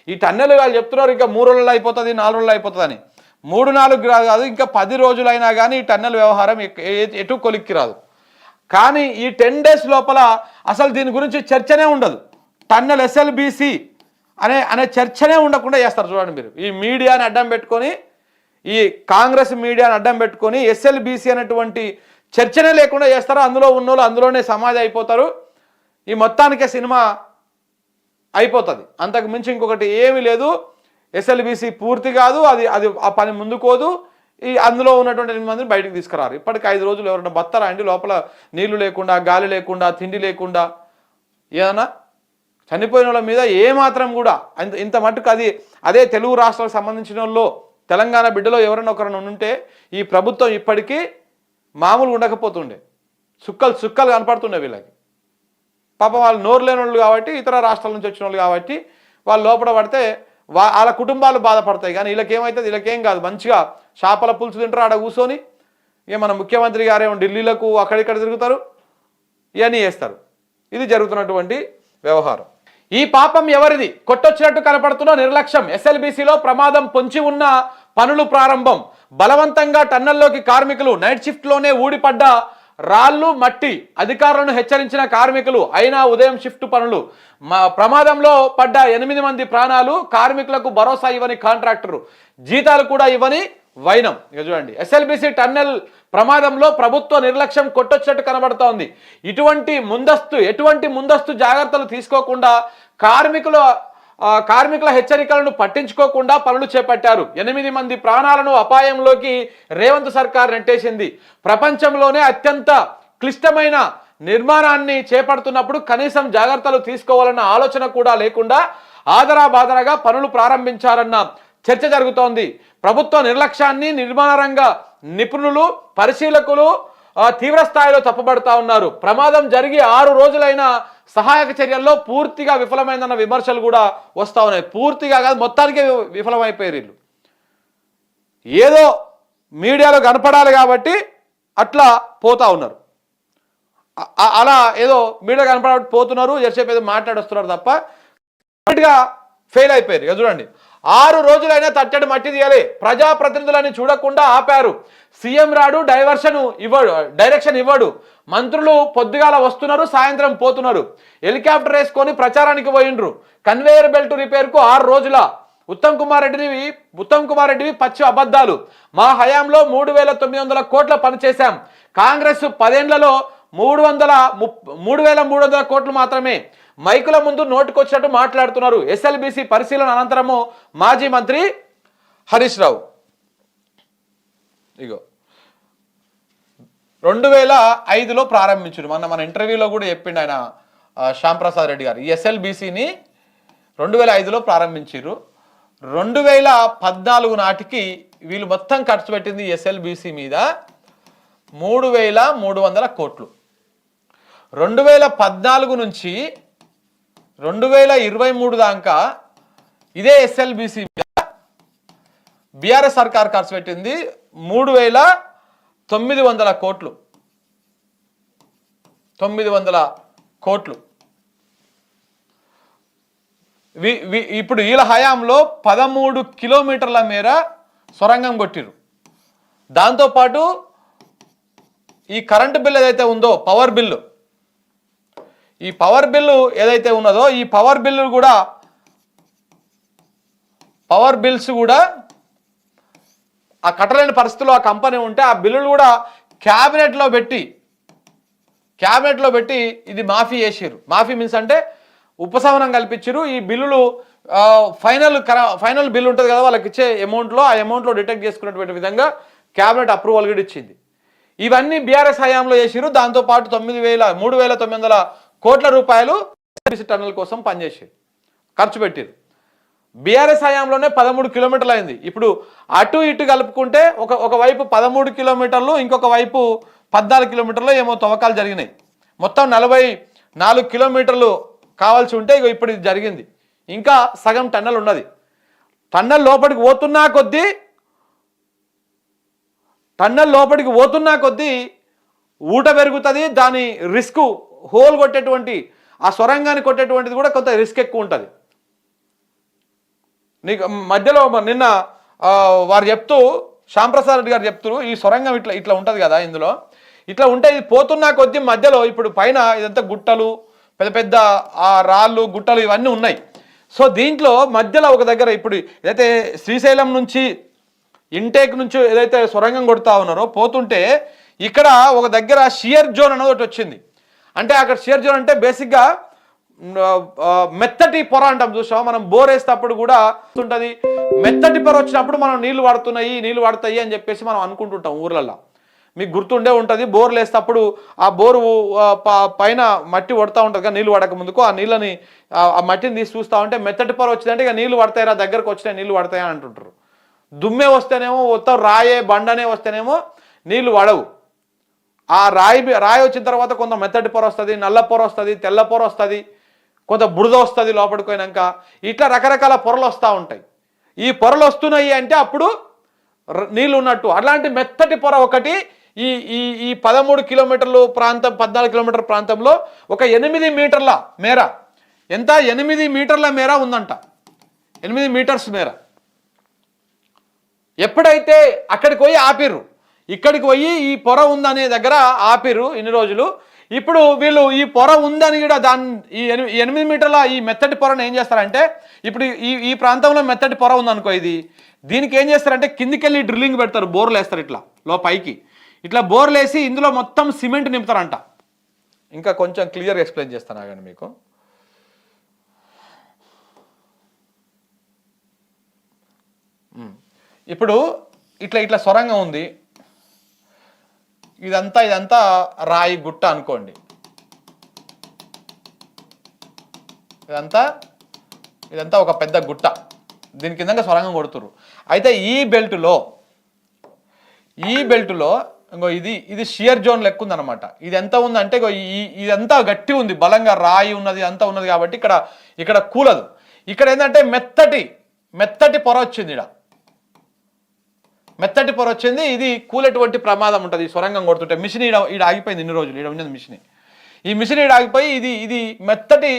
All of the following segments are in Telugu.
ఈ టన్నెల్ వాళ్ళు చెప్తున్నారు ఇంకా 3 రోజుల్లో అయిపోతుంది 4 రోజుల్లో అయిపోతుందని. 3-4 కాదు ఇంకా 10 రోజులైనా కానీ ఈ టన్నెల్ వ్యవహారం ఎటు కొలిక్కి రాదు. కానీ ఈ 10 days లోపల అసలు దీని గురించి చర్చనే ఉండదు. టన్నెల్ ఎస్ఎల్బిసి అనే చర్చనే ఉండకుండా చేస్తారు. చూడండి మీరు, ఈ మీడియాని అడ్డం పెట్టుకొని, ఈ కాంగ్రెస్ మీడియాని అడ్డం పెట్టుకొని ఎస్ఎల్బిసి అనేటువంటి చర్చనే లేకుండా చేస్తారు. అందులో ఉన్నోళ్ళు అందులోనే సమాధి అయిపోతారు. ఈ మొత్తానికే సినిమా అయిపోతుంది. అంతకు మించి ఇంకొకటి ఏమీ లేదు. ఎస్ఎల్బిసి పూర్తి కాదు, అది ఆ పని ముందుకోదు. ఈ అందులో ఉన్నటువంటి 8 మందిని బయటకు తీసుకురారు. ఇప్పటికి 5 రోజులు ఎవరైనా బతారా అండి? లోపల నీళ్లు లేకుండా, గాలి లేకుండా, తిండి లేకుండా, ఏదన్నా చనిపోయిన వాళ్ళ మీద ఏమాత్రం కూడా ఇంత మట్టుకు అదే తెలుగు రాష్ట్రాలకు సంబంధించిన వాళ్ళు, తెలంగాణ బిడ్డలో ఎవరైనా ఒకరైనా ఉంటే ఈ ప్రభుత్వం ఇప్పటికీ మామూలు ఉండకపోతుండే. సుక్కలు కనపడుతుండే వీళ్ళకి. పాపం వాళ్ళు నోరు లేని వాళ్ళు కాబట్టి, ఇతర రాష్ట్రాల నుంచి వచ్చిన వాళ్ళు కాబట్టి వాళ్ళు లోపల పడితే వాళ్ళ కుటుంబాలు బాధపడతాయి. కానీ వీళ్ళకేమైతుంది? వీళ్ళకేం కాదు. మంచిగా చేపల పులుసు తింటారు ఆడ కూర్చొని. ఇక మన ముఖ్యమంత్రి గారేమో ఢిల్లీలకు అక్కడిక్కడ తిరుగుతారు, ఇవన్నీ చేస్తారు. ఇది జరుగుతున్నటువంటి వ్యవహారం. ఈ పాపం ఎవరిది? కొట్టొచ్చినట్టు కనపడుతున్న నిర్లక్ష్యం. ఎస్ఎల్బిసిలో ప్రమాదం పొంచి ఉన్న పనులు ప్రారంభం. బలవంతంగా టన్నెల్లోకి కార్మికులు. నైట్ షిఫ్ట్లోనే ఊడిపడ్డ రాళ్ళు మట్టి. అధికారులను హెచ్చరించిన కార్మికులు, అయినా ఉదయం షిఫ్ట్ పనులు. ప్రమాదంలో పడ్డ 8 మంది ప్రాణాలు. కార్మికులకు భరోసా ఇవ్వని కాంట్రాక్టరు, జీతాలు కూడా ఇవ్వని వైనం. ఇక చూడండి, ఎస్ఎల్బిసి టన్నెల్ ప్రమాదంలో ప్రభుత్వ నిర్లక్ష్యం కొట్టొచ్చినట్టు కనబడుతోంది. ఎటువంటి ముందస్తు జాగ్రత్తలు తీసుకోకుండా కార్మికుల హెచ్చరికలను పట్టించుకోకుండా పనులు చేపట్టారు. 8 మంది ప్రాణాలను అపాయంలోకి రేవంత్ సర్కార్ నెట్టేసింది. ప్రపంచంలోనే అత్యంత క్లిష్టమైన నిర్మాణాన్ని చేపడుతున్నప్పుడు కనీసం జాగ్రత్తలు తీసుకోవాలన్న ఆలోచన కూడా లేకుండా ఆదరాబాదరగా పనులు ప్రారంభించారన్న చర్చ జరుగుతోంది. ప్రభుత్వ నిర్లక్ష్యాన్ని నిర్మాణ రంగ నిపుణులు, పరిశీలకులు తీవ్ర స్థాయిలో తప్పుపడతా ఉన్నారు. ప్రమాదం జరిగి 6 రోజులైన సహాయక చర్యల్లో పూర్తిగా విఫలమైందన్న విమర్శలు కూడా వస్తూ ఉన్నాయి. పూర్తిగా కాదు, మొత్తానికే విఫలమైపోయారు వీళ్ళు. ఏదో మీడియాలో కనపడాలి కాబట్టి అట్లా పోతా ఉన్నారు. అలా ఏదో మీడియా కనపడ పోతున్నారు, ఎంతసేపు ఏదో మాట్లాడొస్తున్నారు తప్ప ఫెయిల్ అయిపోయారు. ఇక చూడండి, 6 రోజులైనా తట్టడి మట్టి తీయాలి. ప్రజాప్రతినిధులని చూడకుండా ఆపారు. సీఎం రాడు, డైరెక్షన్ ఇవ్వడు. మంత్రులు పొద్దుగాల వస్తున్నారు, సాయంత్రం పోతున్నారు. హెలికాప్టర్ వేసుకొని ప్రచారానికి పోయిండ్రు. కన్వేయర్ బెల్ట్ రిపేర్కు 6 రోజుల. ఉత్తమ్ కుమార్ రెడ్డివి పచ్చి అబద్ధాలు. మా హయాంలో 3,900 కోట్ల పనిచేశాం. కాంగ్రెస్ 10 ఏళ్లలో 3,300 కోట్లు మాత్రమే. మైకుల ముందు నోటుకొచ్చినట్టు మాట్లాడుతున్నారు. ఎస్ఎల్బిసి పరిశీలన అనంతరము మాజీ మంత్రి హరీష్ రావు ఇగో 2005లో ప్రారంభించారు. మన ఇంటర్వ్యూలో కూడా చెప్పిండు ఆయన, శ్యాంప్రసాద్ రెడ్డి గారు. ఈ ఎస్ఎల్బిసిని 2005లో ప్రారంభించారు. 2014 నాటికి వీళ్ళు మొత్తం ఖర్చు పెట్టింది ఎస్ఎల్బిసి మీద 3,300 కోట్లు. 2014 నుంచి 2023 దాకా ఇదే ఎస్ఎల్బిసి మీద బీఆర్ఎస్ సర్కార్ ఖర్చు పెట్టింది 3,900 కోట్లు. 900 కోట్లు. ఇప్పుడు వీళ్ళ హయాంలో 13 కిలోమీటర్ల మేర సొరంగం కొట్టిరు. దాంతోపాటు ఈ కరెంటు బిల్ ఏదైతే ఉందో, పవర్ బిల్లు ఏదైతే ఉన్నదో, ఈ పవర్ బిల్స్ కూడా ఆ కట్టలేని పరిస్థితుల్లో ఆ కంపెనీ ఉంటే ఆ బిల్లులు కూడా క్యాబినెట్లో పెట్టి ఇది మాఫీ చేసిరు. మాఫీ మీన్స్ అంటే ఉపశమనం కల్పించారు. ఈ బిల్లులు ఫైనల్ బిల్ ఉంటుంది కదా, వాళ్ళకి ఇచ్చే అమౌంట్లో ఆ అమౌంట్లో డిటెక్ట్ చేసుకున్నటువంటి విధంగా క్యాబినెట్ అప్రూవల్ కూడా ఇచ్చింది. ఇవన్నీ బీఆర్ఎస్ హయాంలో చేసిరు. దాంతోపాటు 3,900 కోట్ల రూపాయలు టన్నెల్ కోసం పనిచేసారు, ఖర్చు పెట్టారు. బీఆర్ఎస్ హయాంలోనే 13 కిలోమీటర్లు అయింది. ఇప్పుడు అటు ఇటు కలుపుకుంటే ఒకవైపు 13 కిలోమీటర్లు, ఇంకొక వైపు 14 కిలోమీటర్లు ఏమో తవ్వకాలు జరిగినాయి. మొత్తం 44 కిలోమీటర్లు కావాల్సి ఉంటే ఇప్పుడు ఇది జరిగింది. ఇంకా సగం టన్నెల్ ఉన్నది. టన్నెల్ లోపలికి పోతున్నా కొద్దీ ఊట పెరుగుతుంది. దాని రిస్క్, హోల్ కొట్టేటువంటి ఆ సొరంగాన్ని కొట్టేటువంటిది కూడా కొంత రిస్క్ ఎక్కువ ఉంటుంది. నీకు మధ్యలో నిన్న వారు చెప్తూ శ్యాంప్రసాద్ రెడ్డి గారు చెప్తున్నారు ఈ సొరంగం ఇట్లా ఇట్లా ఉంటుంది కదా ఇందులో ఇట్లా ఉంటే ఇది పోతున్నా కొద్దీ మధ్యలో ఇప్పుడు పైన ఇదంతా గుట్టలు పెద్ద పెద్ద రాళ్ళు గుట్టలు ఇవన్నీ ఉన్నాయి. సో దీంట్లో మధ్యలో ఒక దగ్గర ఇప్పుడు ఏదైతే శ్రీశైలం నుంచి ఇంటేక్ నుంచి ఏదైతే సొరంగం కొడుతూ ఉన్నారో పోతుంటే ఇక్కడ ఒక దగ్గర షియర్ జోన్ అనేది ఒకటి వచ్చింది. అంటే అక్కడ షియర్ జోన్ అంటే బేసిక్గా మెత్తటి పొర అంటాం చూసాం మనం బోర్ వేసేటప్పుడు కూడా ఉంటుంది. మెత్తటి పొర వచ్చినప్పుడు మనం నీళ్లు వాడతాయి అని చెప్పేసి మనం అనుకుంటుంటాం ఊర్లలో. మీకు గుర్తుండే ఉంటుంది బోర్లు వేసేటప్పుడు ఆ బోరు పైన మట్టి పడుతూ ఉంటుంది కదా నీళ్ళు పడక ముందుకు ఆ నీళ్ళని ఆ మట్టిని తీసి చూస్తూ ఉంటే మెత్తటి పొర వచ్చిందంటే ఇక నీళ్ళు పడతాయిరా దగ్గరకు వచ్చినా నీళ్ళు పడతాయా అని అంటుంటారు. దుమ్మే వస్తేనేమో మొత్తం రాయే బండనే వస్తేనేమో నీళ్లు పడవు. ఆ రాయి వచ్చిన తర్వాత కొంత మెత్తటి పొర వస్తుంది, నల్ల పొర వస్తుంది, తెల్ల పొర వస్తుంది, కొంత బురద వస్తుంది లోపలికి పోయినాక. ఇట్లా రకరకాల పొరలు వస్తూ ఉంటాయి. ఈ పొరలు వస్తున్నాయి అంటే అప్పుడు నీళ్ళు ఉన్నట్టు. అలాంటి మెత్తటి పొర ఒకటి ఈ ఈ ఈ 13 కిలోమీటర్లు ప్రాంతం 14 కిలోమీటర్ ప్రాంతంలో ఒక 8 మీటర్ల మేర ఎంత 8 మీటర్ల మేర ఉందంట. 8 మీటర్స్ మేర. ఎప్పుడైతే అక్కడికి పోయి ఆపిర్రు, ఇక్కడికి పోయి ఈ పొర ఉందనే దగ్గర ఆపిర్రు ఇన్ని రోజులు. ఇప్పుడు వీళ్ళు ఈ పొర ఉందని కూడా ఈ 8 మీటర్ల ఈ మెత్తటి పొరను ఏం చేస్తారంటే ఇప్పుడు ఈ ప్రాంతంలో మెత్తటి పొర ఉందనుకో దీనికి ఏం చేస్తారంటే కిందికి వెళ్ళి డ్రిల్లింగ్ పెడతారు, బోర్లు వేస్తారు ఇట్లా పైకి ఇట్లా బోర్లు వేసి ఇందులో మొత్తం సిమెంట్ నింపుతారంట. ఇంకా కొంచెం క్లియర్గా ఎక్స్ప్లెయిన్ చేస్తాను ఆగండి మీకు. ఇప్పుడు ఇట్లా సొరంగం ఉంది, ఇదంతా రాయి గుట్ట అనుకోండి. ఇదంతా ఒక పెద్ద గుట్ట, దీని కింద సొరంగం కొడుతురు. అయితే ఈ బెల్ట్లో ఇంకో ఇది షియర్ జోన్ లెక్క ఉంది అనమాట. ఇది ఎంత ఉందంటే ఇదంతా గట్టి ఉంది, బలంగా రాయి ఉన్నది అంతా ఉన్నది కాబట్టి ఇక్కడ కూలదు. ఇక్కడ ఏంటంటే మెత్తటి పొర వచ్చింది. మెత్తటి పొర వచ్చింది, ఇది కూలేటువంటి ప్రమాదం ఉంటుంది. ఈ సొరంగం కొడుతుంటే మిషన్ ఈడ ఆగిపోయింది ఇన్ని రోజులు, ఈడ ఉన్నది మిషన్. ఈ మిషన్ ఈడ ఆగిపోయి ఇది మెత్తటి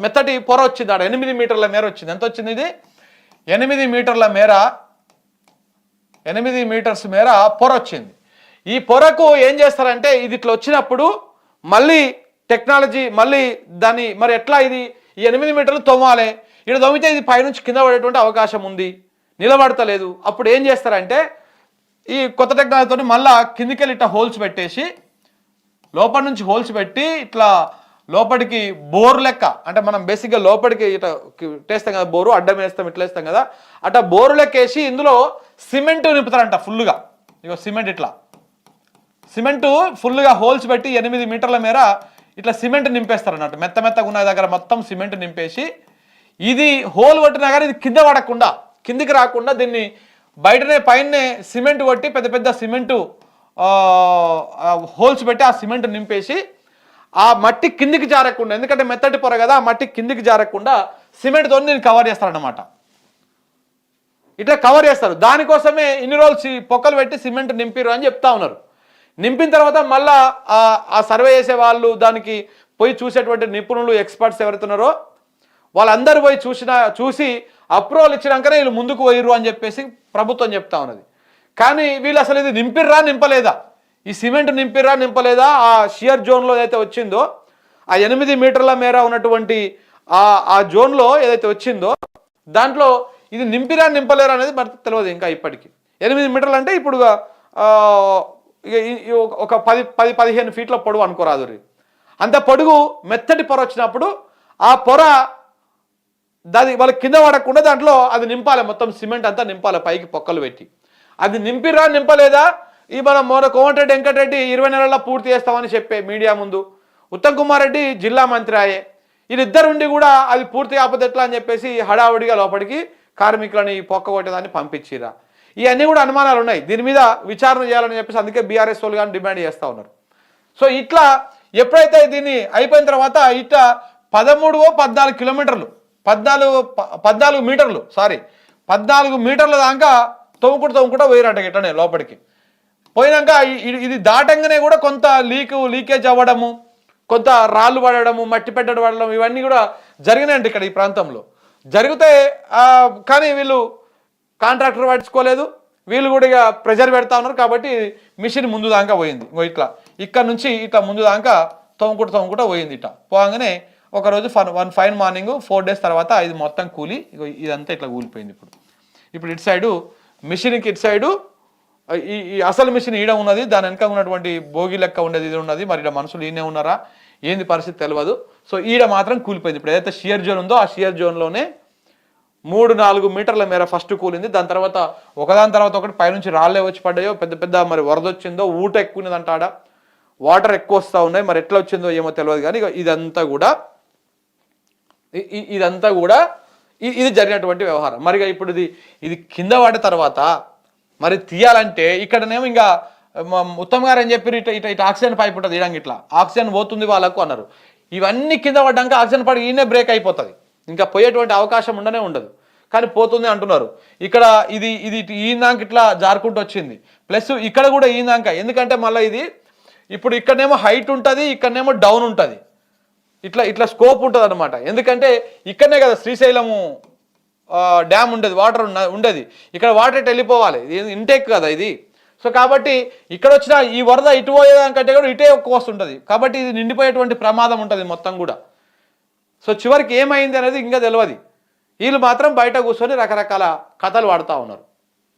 మెత్తటి పొర వచ్చింది. ఆడ 8 మీటర్ల మేర వచ్చింది. ఎంత వచ్చింది ఇది 8 మీటర్ల మేర 8 మీటర్స్ మేర పొర వచ్చింది. ఈ పొరకు ఏం చేస్తారంటే ఇది ఇట్లా వచ్చినప్పుడు మళ్ళీ టెక్నాలజీ మళ్ళీ దాన్ని మరి ఎట్లా ఈ 8 మీటర్లు తవ్వాలి. ఇక్కడ తవ్వితే ఇది పైనుంచి కింద పడేటువంటి అవకాశం ఉంది, నిలబడతలేదు. అప్పుడు ఏం చేస్తారంటే ఈ కొత్త టెక్నాలజీతో మళ్ళీ కిందికి వెళ్ళి ఇట్లా హోల్స్ పెట్టేసి లోపల నుంచి హోల్స్ పెట్టి ఇట్లా లోపలికి బోర్ లెక్క, అంటే మనం బేసిక్గా లోపలికి ఇట్లా వేస్తాం కదా బోరు, అడ్డం వేస్తాం ఇట్లా వేస్తాం కదా, అట్లా బోరు లెక్క వేసి ఇందులో సిమెంట్ నింపుతారంట ఫుల్గా. ఇక సిమెంట్ ఫుల్గా హోల్స్ పెట్టి 8 మీటర్ల మేర ఇట్లా సిమెంట్ నింపేస్తారు అన్నట్టు. మెత్తగా ఉన్న దగ్గర మొత్తం సిమెంట్ నింపేసి ఇది హోల్ కొట్టినా కానీ ఇది కింద పడకుండా కిందికి రాకుండా దీన్ని పైనే సిమెంట్ కొట్టి పెద్ద సిమెంటు హోల్స్ పెట్టి ఆ సిమెంట్ నింపేసి ఆ మట్టి కిందికి జారకుండా, ఎందుకంటే మెత్తటి పొర కదా, ఆ మట్టి కిందికి జారకుండా సిమెంట్తో దీన్ని కవర్ చేస్తారన్నమాట. ఇట్లా కవర్ చేస్తారు. దానికోసమే ఇన్ని రోజులు పొక్కలు పెట్టి సిమెంట్ నింపిరు అని చెప్తా ఉన్నారు. నింపిన తర్వాత మళ్ళా ఆ సర్వే చేసే వాళ్ళు, దానికి పోయి చూసేటువంటి నిపుణులు ఎక్స్పర్ట్స్ ఎవరుతున్నారో వాళ్ళందరూ పోయి చూసి అప్రూవల్ ఇచ్చినాకనే వీళ్ళు ముందుకు పోయిర్రు అని చెప్పేసి ప్రభుత్వం చెప్తా ఉన్నది. కానీ వీళ్ళు అసలు ఇది నింపిర్రా నింపలేదా, ఈ సిమెంట్ నింపలేదా, ఆ షియర్ జోన్లో ఏదైతే వచ్చిందో ఆ 8 మీటర్ల మేర ఉన్నటువంటి ఆ జోన్లో ఏదైతే వచ్చిందో దాంట్లో ఇది నింపలేరా అనేది మనకు తెలియదు ఇంకా ఇప్పటికీ. 8 మీటర్లు అంటే ఇప్పుడు ఒక 10-15 ఫీట్ల పొడవు అనుకోరాదు. అంత పొడుగు మెత్తటి పొర వచ్చినప్పుడు ఆ పొర వాళ్ళకి కింద పడకుండా దాంట్లో అది నింపాలి, మొత్తం సిమెంట్ అంతా నింపాలి పైకి పొక్కలు పెట్టి. అది నింపిరా నింపలేదా ఈ మనం కోమటిరెడ్డి వెంకటరెడ్డి 20 నెలల్లో పూర్తి చేస్తామని చెప్పే మీడియా ముందు, ఉత్తమ్ కుమార్ రెడ్డి జిల్లా మంత్రి అయ్యే, వీళ్ళిద్దరుండి కూడా అది పూర్తి కాకపోతే ఎట్లా అని చెప్పేసి హడావుడిగా లోపలికి కార్మికులని పొక్క కొట్టేదాన్ని పంపించిరా. ఇవన్నీ కూడా అనుమానాలు ఉన్నాయి. దీని మీద విచారణ చేయాలని చెప్పేసి అందుకే బీఆర్ఎస్ వాళ్ళు కానీ డిమాండ్ చేస్తూ ఉన్నారు. సో ఇట్లా ఎప్పుడైతే దీన్ని అయిపోయిన తర్వాత ఇట్లా 14 కిలోమీటర్లు 14 మీటర్ల దాకా తవ్వుకుంటూ పోయినట్ట ఇట్లనే లోపలికి పోయినాక ఇది దాటంగానే కూడా కొంత లీకేజ్ అవ్వడము, కొంత రాళ్ళు పడడము, మట్టి పెట్టడం ఇవన్నీ కూడా జరిగినాయండి ఇక్కడ ఈ ప్రాంతంలో. జరిగితే కానీ వీళ్ళు కాంట్రాక్టర్ పట్టించుకోలేదు, వీళ్ళు కూడా ఇక ప్రెజర్ పెడతా ఉన్నారు కాబట్టి మిషన్ ముందు దాకా పోయింది. ఇట్లా ఇక్కడ నుంచి ఇట్లా ముందు దాకా తోముకుంటూ పోయింది. ఇట్లా పోగానే ఒకరోజు ఫైన్ మార్నింగ్ 4 days తర్వాత ఇది మొత్తం కూలి ఇదంతా ఇట్లా కూలిపోయింది. ఇప్పుడు ఇటు సైడు మిషన్కి ఇటు సైడు ఈ అసలు మిషన్ ఈడ ఉన్నది, దాని వెనక ఉన్నటువంటి భోగి లెక్క ఉండేది ఇది ఉన్నది. మరి ఇక్కడ మనుషులు ఈయనే ఉన్నారా ఏంది పరిస్థితి తెలియదు. సో ఈడ మాత్రం కూలిపోయింది. ఇప్పుడు ఏదైతే షియర్ జోన్ ఉందో ఆ షియర్ జోన్లోనే 3-4 మీటర్ల మేర ఫస్ట్ కూలింది. దాని తర్వాత ఒకదాని తర్వాత ఒకటి పైనుంచి రాళ్ళే వచ్చి పడ్డాయో, పెద్ద పెద్ద మరి వరద వచ్చిందో, ఊట ఎక్కువ ఉన్నదంట, ఆడ వాటర్ ఎక్కువ వస్తూ ఉన్నాయి. మరి ఎట్లా వచ్చిందో ఏమో తెలియదు. కానీ ఇదంతా కూడా ఇది జరిగినటువంటి వ్యవహారం. మరిగా ఇప్పుడు ఇది కింద పడిన తర్వాత మరి తీయాలంటే ఇక్కడనేమో ఇంకా ఉత్తమ్ గారు ఏం చెప్పారు, ఇట్లా ఆక్సిజన్ పైప్ ఉంటుంది ఇడంగా, ఇట్లా ఆక్సిజన్ పోతుంది వాళ్ళకు అన్నారు. ఇవన్నీ కింద పడ్డాక ఆక్సిజన్ పడి ఈయనే బ్రేక్ అయిపోతుంది, ఇంకా పోయేటువంటి అవకాశం ఉండదు. కానీ పోతుంది అంటున్నారు. ఇక్కడ ఇది ఈనాక ఇట్లా జారుకుంటూ వచ్చింది, ప్లస్ ఇక్కడ కూడా ఈనాక, ఎందుకంటే మళ్ళీ ఇది ఇప్పుడు ఇక్కడనేమో హైట్ ఉంటుంది, ఇక్కడనేమో డౌన్ ఉంటుంది, ఇట్లా స్కోప్ ఉంటుంది అనమాట. ఎందుకంటే ఇక్కడనే కదా శ్రీశైలము డ్యామ్ ఉండేది, వాటర్ ఉండేది, ఇక్కడ వాటర్ ఇటు వెళ్ళిపోవాలి, ఇంటేక్ కదా ఇది. సో కాబట్టి ఇక్కడ వచ్చిన ఈ వరద ఇటు పోయేదానికంటే కూడా ఇటే ఎక్కువ వస్తుంటుంది, కాబట్టి ఇది నిండిపోయేటువంటి ప్రమాదం ఉంటుంది మొత్తం కూడా. సో చివరికి ఏమైంది అనేది ఇంకా తెలియదు. వీళ్ళు మాత్రం బయట కూర్చొని రకరకాల కథలు వాడుతూ ఉన్నారు.